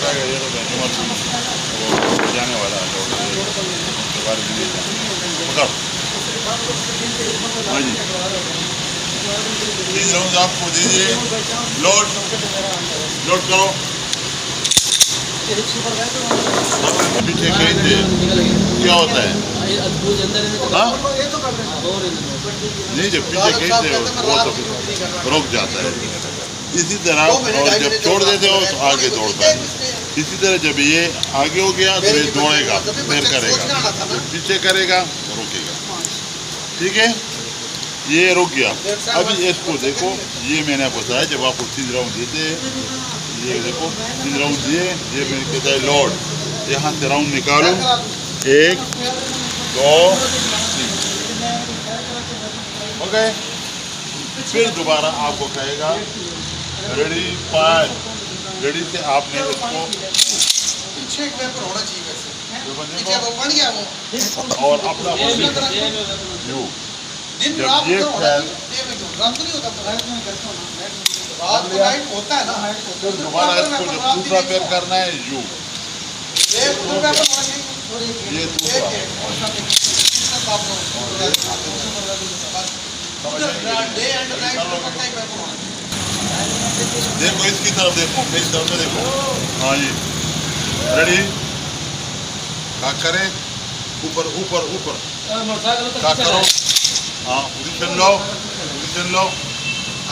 जाएगा ये तो एनिमल वो जाने वाला है उसके बारे में नहीं पकड़। हाँ जी 3 राउंड आपको दीजिए। लोड करो। पीछे खींचते क्या होता है? हाँ नहीं जब पीछे खींचते हो वो तो रुक जाता है। इसी तरह और जब छोड़ देते हो तो आगे दौड़ता है। इसी तरह जब ये आगे हो गया तो ये दौड़ेगा फिर करेगा, जब पीछे करेगा तो रुकेगा। ठीक है ये रुक गया। अभी इसको देखो ये मैंने बताया जब आपको 3 राउंड देते हैं ये देखो 3 राउंड दिए ये मैंने कहता है लोड। यहाँ से राउंड निकालो 1 2 3 ओके। फिर दोबारा आपको कहेगा रेडी 5। रेडी से आपने इसको और अपना जब ये होता है ना फिर दोबारा इसको जब दूसरा पैर करना है यू ये दूसरा देखो इसकी तरफ देखो मेरी तरफ में देखो। हाँ जी रेडी क्या करें ऊपर ऊपर ऊपर क्या करो। हाँ पोजीशन लो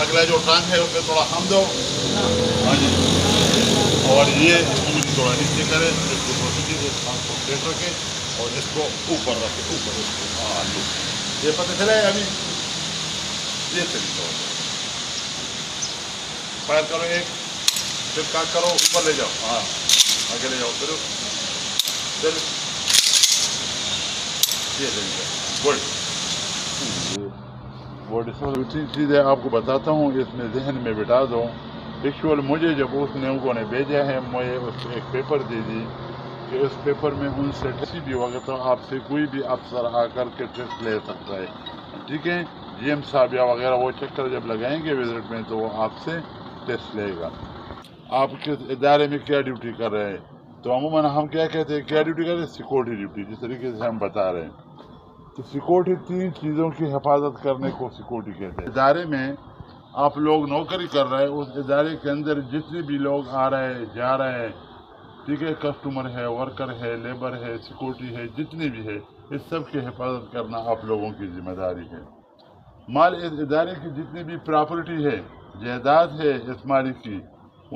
अगला जो टांग है उसमें थोड़ा हम दो। हाँ जी और ये उंगली थोड़ा नीचे करें इसको प्लेट रखें और इसको ऊपर रखें ऊपर इसको। हाँ ये पता चला है अभी ये तरीका होता है। फायर करो 1 फिर क्या करो ऊपर ले जाओ। हाँ आगे ले जाओ फिर ये गुड। वो दूसरी चीज़ें आपको बताता हूँ इसमें जहन में बिठा दो। एक्चुअल मुझे जब उस लोगों ने भेजा है मुझे उसको एक पेपर दे दी कि उस पेपर में उनसे किसी भी वक्त आपसे कोई भी अफसर आकर के टेस्ट ले सकता है। ठीक है GM साहब या वगैरह वो चक्कर जब लगाएंगे विजिट में तो वो आपसे टेस्ट लेगा। आप किस इदारे में क्या ड्यूटी कर रहे हैं तो अमूमन हम क्या कहते हैं क्या ड्यूटी कर रहे हैं सिक्योरिटी ड्यूटी जिस तरीके से हम बता रहे हैं। तो सिक्योरिटी 3 चीज़ों की हिफाजत करने को सिक्योरिटी कहते हैं। इदारे में आप लोग नौकरी कर रहे हैं उस इदारे के अंदर जितने भी लोग आ रहे हैं जा रहे हैं ठीक है कस्टमर है वर्कर है लेबर है सिक्योरिटी है जितने भी है इस सब की हिफाजत करना आप लोगों की जिम्मेदारी है। माल इस इदारे की जितनी भी प्रॉपर्टी है जायदाद है इस मालिक की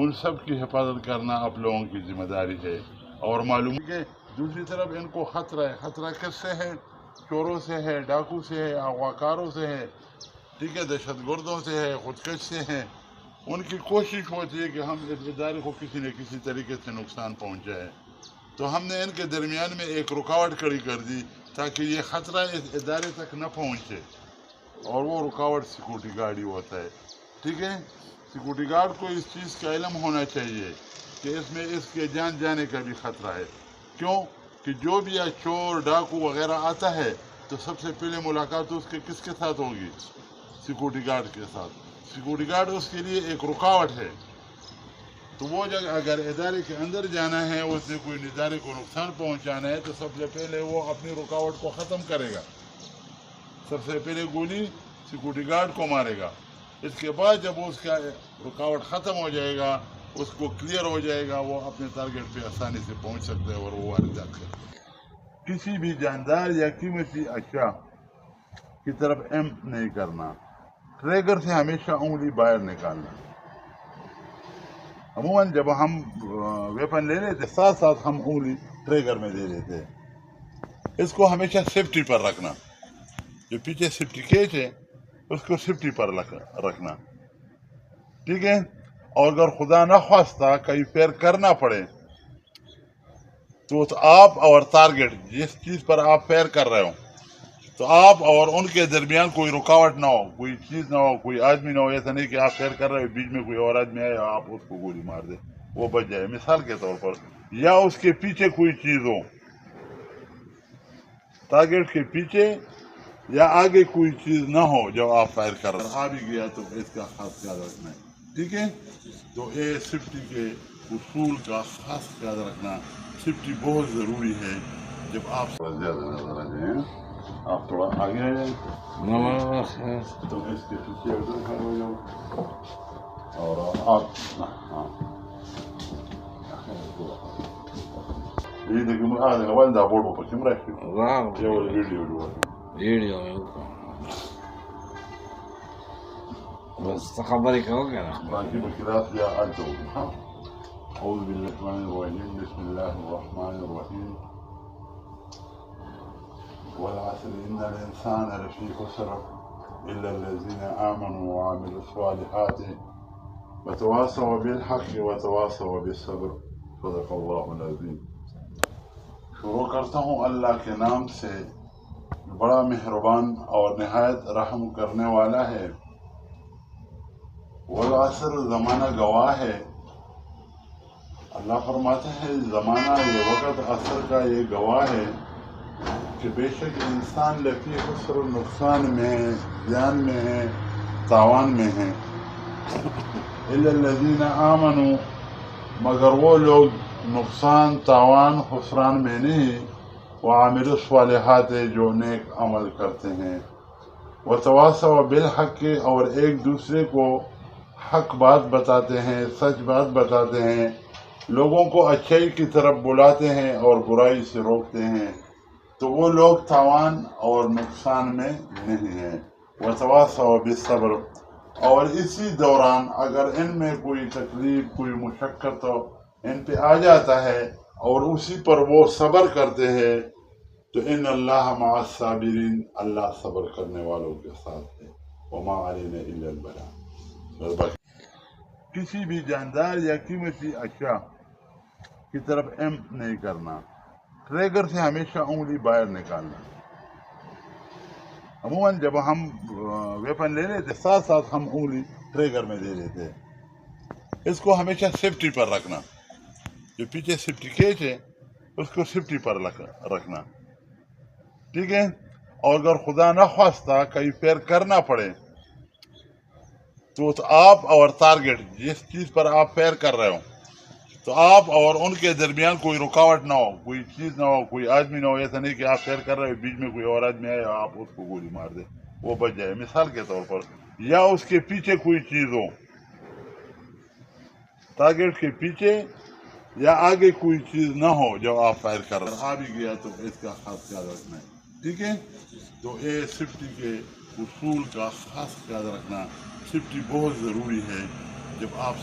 उन सब की हिफाजत करना आप लोगों की जिम्मेदारी है। और मालूम है दूसरी तरफ इनको खतरा किससे है? चोरों से है डाकू से है अगवाकारों से है ठीक है दहशतगर्दों से है खुदकश से है। उनकी कोशिश होती है कि हम इस इदारे को किसी न किसी तरीके से नुकसान पहुँचाए। तो हमने इनके दरमियान में एक रुकावट खड़ी कर दी ताकि ये ख़तरा इस इदारे तक न पहुँचे और वो रुकावट सिक्योरिटी गार्ड ही होता है। ठीक है सिक्योरिटी गार्ड को इस चीज़ का इल्म होना चाहिए कि इसमें इसके जान जाने का भी ख़तरा है। क्यों कि जो भी चोर डाकू वगैरह आता है तो सबसे पहले मुलाकात तो उसके किसके साथ होगी? सिक्योरिटी गार्ड के साथ। सिक्योरिटी गार्ड उसके लिए एक रुकावट है। तो वो जगह अगर इदारे के अंदर जाना है उसने कोई इदारे को नुकसान पहुंचाना है तो सबसे पहले वो अपनी रुकावट को ख़त्म करेगा। सबसे पहले गोली सिक्योरिटी गार्ड को मारेगा। इसके बाद जब उसका रुकावट ख़त्म हो जाएगा उसको क्लियर हो जाएगा वो अपने टारगेट पे आसानी से पहुंच सकता है और वो वारदात करता है। किसी भी जानदार या कीमती अशिया की तरफ एम नहीं करना। ट्रिगर से हमेशा उंगली बाहर निकालना। अमूमन जब हम वेपन ले लेते साथ साथ हम उंगली ट्रिगर में दे देते हैं। इसको हमेशा सेफ्टी पर रखना। जो पीछे सेफ्टी केज है उसको सेफ्टी पर रखना। ठीक है और अगर खुदा न ख्वास्ता कहीं पैर करना पड़े तो आप और टारगेट जिस चीज़ पर आप पैर कर रहे हो तो आप और उनके दरमियान कोई रुकावट ना हो कोई चीज़ ना हो कोई आदमी ना हो। ऐसा नहीं कि आप पैर कर रहे हो बीच में कोई और आदमी आए आप उसको गोली मार दे वो बच जाए मिसाल के तौर पर। या उसके पीछे कोई चीज़ हो टारगेट के पीछे या आगे कोई चीज़ ना हो जब आप फायर कर रहे आ भी गया तो इसका खास ख्याल रखना है। ठीक है तो ये सेफ्टी के اصول کا خاص خیال رکھنا. سیفٹی بہت ضروری ہے. جب آپ زیادہ نظر آ جائیں آپ تھوڑا آگے آ جائیں تو اس کے پیچھے ادھر کھڑے ہو جاؤ اور آپ ہاں یہ دیکھیں والدہ بورڈ پر کیمرہ یہ والی ویڈیو بس خبرې کوو که نه باقي بکرات بیا هلته وکړو. أعوذ بالله من الرجيم بسم الله الرحمن الرحيم والعصر إن الإنسان لفي خسر إلا الذين آمنوا وعملوا الصالحات وتواصوا بالحق وتواصوا بالصبر صدق الله العظيم. شروع کرتا ہوں اللہ کے نام سے بڑا مہربان اور نہایت رحم کرنے والا ہے. والعصر زمانہ گواہ ہے. اللہ فرماتے ہیں زمانہ یہ وقت عصر کا یہ گواہ ہے کہ بے شک انسان لفی خسر نقصان میں ہے، زیان میں ہے، تاوان میں ہے. الا الذین آمنوا مگر وہ لوگ نقصان، تاوان، خسران میں نہیں. وعاملوا الصالحات جو نیک عمل کرتے ہیں. وتواصوا بالحق اور ایک دوسرے کو حق بات بتاتے ہیں، سچ بات بتاتے ہیں، لوگوں کو اچھائی کی طرف بلاتے ہیں اور برائی سے روکتے ہیں. تو وہ لوگ تاوان اور نقصان میں نہیں ہیں. وتواصوا بالصبر اور اسی دوران اگر ان میں کوئی تکلیف، کوئی مشقت ان پہ آ جاتا ہے اور اسی پر وہ صبر کرتے ہیں تو ان اللہ مع الصابرین اللہ صبر کرنے والوں کے ساتھ ہے. وما علینا الا البلاغ. کسی بھی جاندار یا قیمتی اشیاء کی طرف ایم نہیں کرنا. ٹریگر سے ہمیشہ انگلی باہر نکالنا. عموماً جب ہم ویپن لے لیتے ساتھ ساتھ ہم انگلی ٹریگر میں دے لیتے. اس کو ہمیشہ سیفٹی پر رکھنا. جو پیچھے سیفٹی کیچ ہے اس کو سیفٹی پر رکھنا. ٹھیک ہے. اور اگر خدا نہ خواستہ کہیں پیر کرنا پڑے تو آپ اور ٹارگٹ جس چیز پر آپ پیر کر رہے ہو تو آپ اور ان کے درمیان کوئی رکاوٹ نہ ہو، کوئی چیز نہ ہو، کوئی آدمی نہ ہو. ایسا نہیں کہ آپ پیر کر رہے ہو بیچ میں کوئی اور آدمی آئے آپ اس کو گولی مار دیں وہ بچ جائے مثال کے طور پر. یا اس کے پیچھے کوئی چیز ہو، ٹارگٹ کے پیچھے یا آگے کوئی چیز نہ ہو جب آپ فائر کر رہے ہیں. آ بھی گیا تو اس کا خاص خیال رکھنا ہے. ٹھیک ہے. تو یہ سیفٹی کے اصول کا خاص خیال رکھنا. سیفٹی بہت ضروری ہے. جب آپ